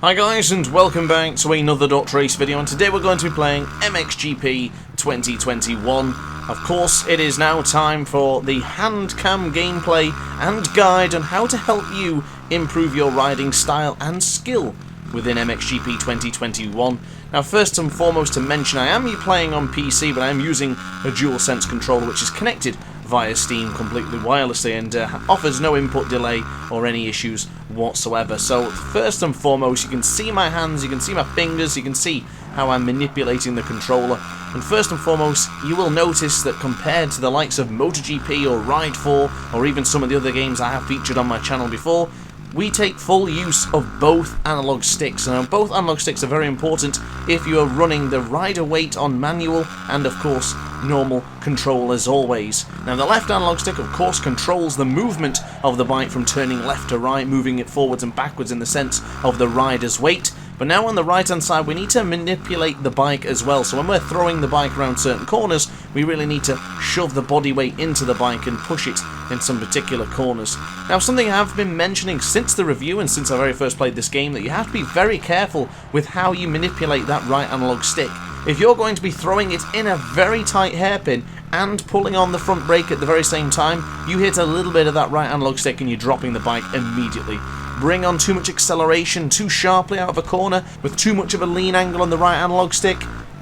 Hi guys, and welcome back to another DrAce video, and today we're going to be playing MXGP 2021. Of course, it is now time for the Handcam gameplay and guide on how to help you improve your riding style and skill within MXGP 2021. Now, first and foremost to mention, I am playing on PC, but I am using a DualSense controller which is connected via Steam completely wirelessly and offers no input delay or any issues whatsoever. So first and foremost, you can see my hands, you can see my fingers, you can see how I'm manipulating the controller. And first and foremost, you will notice that compared to the likes of MotoGP or Ride 4 or even some of the other games I have featured on my channel before, we take full use of both analog sticks. Now, both analog sticks are very important if you are running the rider weight on manual and, of course, normal control as always. Now, the left analog stick, of course, controls the movement of the bike from turning left to right, moving it forwards and backwards in the sense of the rider's weight. But now on the right hand side, we need to manipulate the bike as well. So when we're throwing the bike around certain corners, we really need to shove the body weight into the bike and push it in some particular corners. Now, something I have been mentioning since the review and since I very first played this game, that you have to be very careful with how you manipulate that right analog stick. If you're going to be throwing it in a very tight hairpin and pulling on the front brake at the very same time, you hit a little bit of that right analog stick and you're dropping the bike immediately. Bring on too much acceleration too sharply out of a corner with too much of a lean angle on the right analog stick,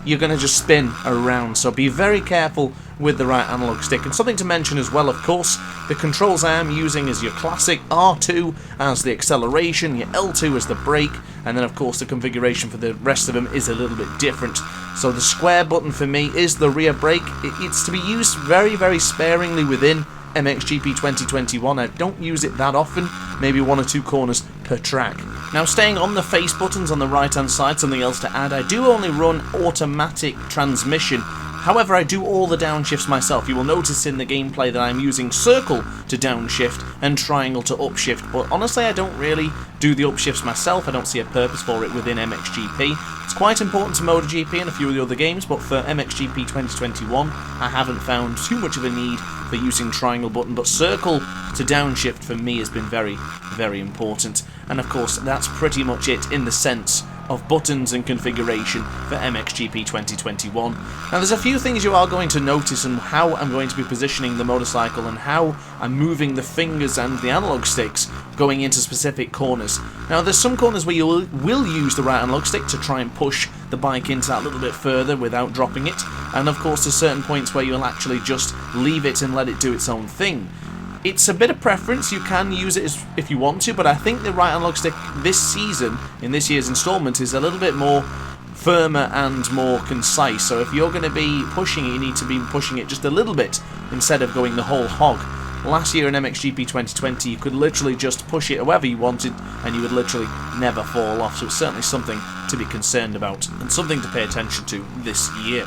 you're going to just spin around. So be very careful with the right analog stick. And something to mention as well, of course, the controls I am using is your classic R2 as the acceleration, your L2 as the brake, and then of course the configuration for the rest of them is a little bit different. So the square button for me is the rear brake. It's to be used very, very sparingly within MXGP 2021. I don't use it that often, maybe 1 or 2 corners per track. Now, staying on the face buttons on the right hand side, something else to add, I do only run automatic transmission. However, I do all the downshifts myself. You will notice in the gameplay that I'm using circle to downshift and triangle to upshift, but honestly I don't really do the upshifts myself. I don't see a purpose for it within MXGP. It's quite important to MotoGP and a few of the other games, but for MXGP 2021 I haven't found too much of a need for using triangle button, but circle to downshift for me has been very, very important. And of course that's pretty much it in the sense of buttons and configuration for MXGP 2021. Now, there's a few things you are going to notice in how I'm going to be positioning the motorcycle and how I'm moving the fingers and the analog sticks going into specific corners. Now, there's some corners where you will use the right analog stick to try and push the bike into that little bit further without dropping it, and of course there's certain points where you'll actually just leave it and let it do its own thing. It's a bit of preference, you can use it if you want to, but I think the right analog stick this season, in this year's installment, is a little bit more firmer and more concise. So if you're going to be pushing it, you need to be pushing it just a little bit instead of going the whole hog. Last year in MXGP 2020, you could literally just push it however you wanted and you would literally never fall off. So it's certainly something to be concerned about and something to pay attention to this year.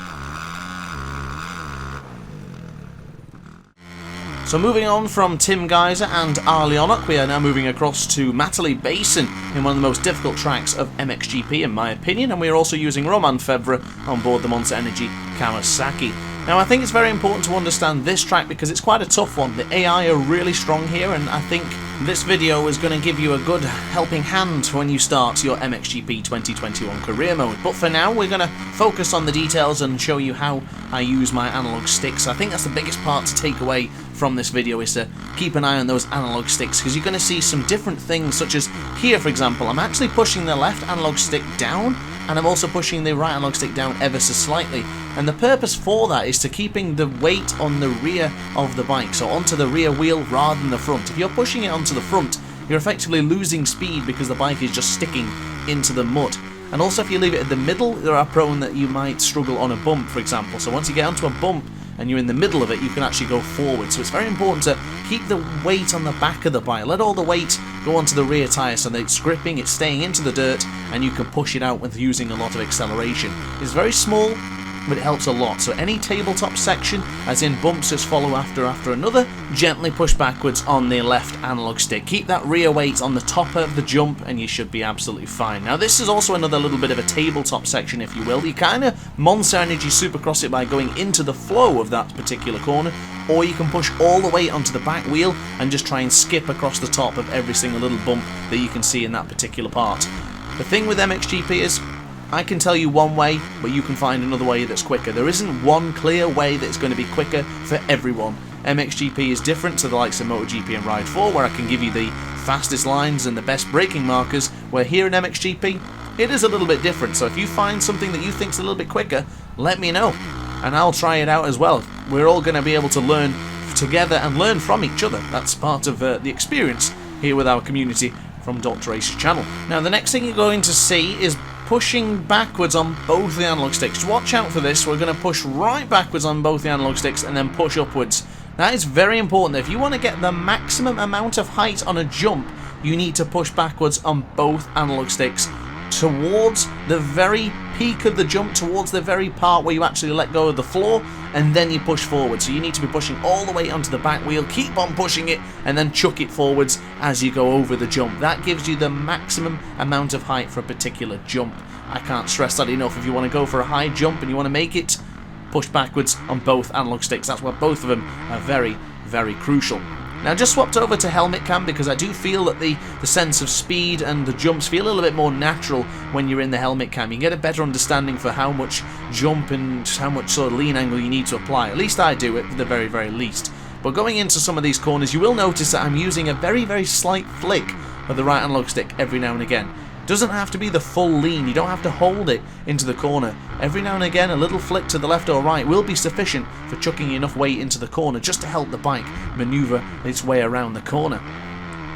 So moving on from Tim Geyser and Arleonok, we are now moving across to Matterley Basin in one of the most difficult tracks of MXGP in my opinion, and we are also using Romain Febvre on board the Monster Energy Kawasaki. Now, I think it's very important to understand this track because it's quite a tough one. The AI are really strong here, and I think this video is going to give you a good helping hand when you start your MXGP 2021 career mode. But for now, we're going to focus on the details and show you how I use my analog sticks. I think that's the biggest part to take away from this video, is to keep an eye on those analog sticks, because you're going to see some different things, such as here, for example, I'm actually pushing the left analog stick down, and I'm also pushing the right analog stick down ever so slightly. And the purpose for that is to keeping the weight on the rear of the bike, so onto the rear wheel rather than the front. If you're pushing it onto the front, you're effectively losing speed because the bike is just sticking into the mud. And also if you leave it in the middle, there are prone that you might struggle on a bump, for example. So once you get onto a bump and you're in the middle of it, you can actually go forward. So it's very important to keep the weight on the back of the bike. Let all the weight go onto the rear tyre so that it's gripping, it's staying into the dirt, and you can push it out with using a lot of acceleration. It's very small, but it helps a lot. So any tabletop section, as in bumps just follow after another, gently push backwards on the left analog stick. Keep that rear weight on the top of the jump and you should be absolutely fine. Now, this is also another little bit of a tabletop section, if you will. You kind of Monster Energy supercross it by going into the flow of that particular corner, or you can push all the way onto the back wheel and just try and skip across the top of every single little bump that you can see in that particular part. The thing with MXGP is, I can tell you one way, but you can find another way that's quicker. There isn't one clear way that's going to be quicker for everyone. MXGP is different to the likes of MotoGP and Ride 4, where I can give you the fastest lines and the best braking markers, where here in MXGP, it is a little bit different. So if you find something that you think's a little bit quicker, let me know, and I'll try it out as well. We're all going to be able to learn together and learn from each other. That's part of the experience here with our community from DrAce's channel. Now, the next thing you're going to see is pushing backwards on both the analog sticks. Watch out for this. We're going to push right backwards on both the analog sticks and then push upwards. That is very important. If you want to get the maximum amount of height on a jump, you need to push backwards on both analog sticks towards the very peak of the jump, towards the very part where you actually let go of the floor, and then you push forward. So you need to be pushing all the way onto the back wheel, keep on pushing it, and then chuck it forwards as you go over the jump. That gives you the maximum amount of height for a particular jump. I can't stress that enough. If you want to go for a high jump and you want to make it, push backwards on both analog sticks. That's where both of them are very, very crucial. Now, just swapped over to helmet cam because I do feel that the sense of speed and the jumps feel a little bit more natural when you're in the helmet cam. You get a better understanding for how much jump and how much sort of lean angle you need to apply. At least I do, at the very, very least. But going into some of these corners, you will notice that I'm using a very, very slight flick of the right analog stick every now and again. Doesn't have to be the full lean, you don't have to hold it into the corner. Every now and again a little flick to the left or right will be sufficient for chucking enough weight into the corner just to help the bike maneuver its way around the corner.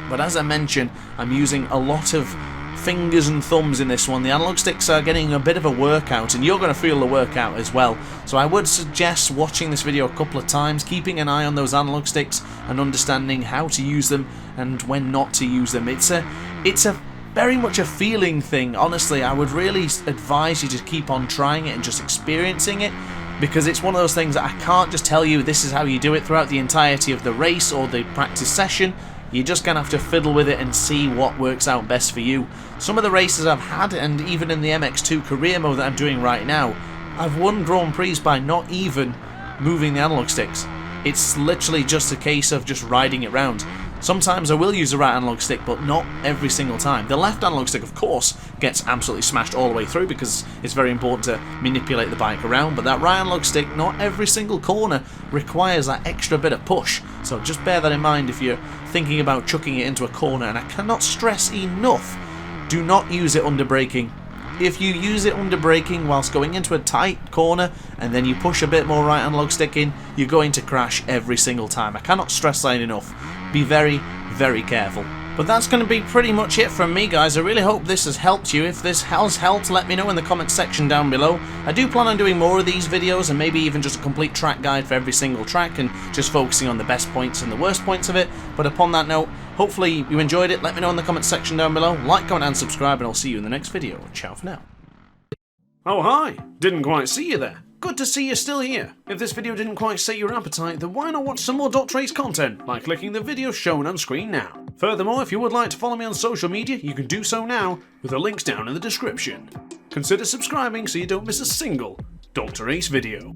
But as I mentioned, I'm using a lot of fingers and thumbs in this one. The analog sticks are getting a bit of a workout, and you're going to feel the workout as well. So I would suggest watching this video a couple of times, keeping an eye on those analog sticks and understanding how to use them and when not to use them. It's a very much a feeling thing. Honestly, I would really advise you to keep on trying it and just experiencing it, because it's one of those things that I can't just tell you this is how you do it throughout the entirety of the race or the practice session. You're just going to have to fiddle with it and see what works out best for you. Some of the races I've had, and even in the MX2 career mode that I'm doing right now, I've won Grand Prix by not even moving the analog sticks. It's literally just a case of just riding it round. Sometimes I will use the right analog stick, but not every single time. The left analog stick, of course, gets absolutely smashed all the way through because it's very important to manipulate the bike around, but that right analog stick, not every single corner requires that extra bit of push. So just bear that in mind if you're thinking about chucking it into a corner, and I cannot stress enough, do not use it under braking. If you use it under braking whilst going into a tight corner and then you push a bit more right analog stick in, you're going to crash every single time. I cannot stress that enough. Be very, very careful. But that's going to be pretty much it from me, guys. I really hope this has helped you. If this has helped, let me know in the comment section down below. I do plan on doing more of these videos, and maybe even just a complete track guide for every single track and just focusing on the best points and the worst points of it. But upon that note, hopefully you enjoyed it. Let me know in the comment section down below. Like, comment and subscribe, and I'll see you in the next video. Ciao for now. Oh hi, didn't quite see you there. Good to see you're still here. If this video didn't quite sate your appetite, then why not watch some more DrAce content by clicking the video shown on screen now. Furthermore, if you would like to follow me on social media, you can do so now with the links down in the description. Consider subscribing so you don't miss a single DrAce video.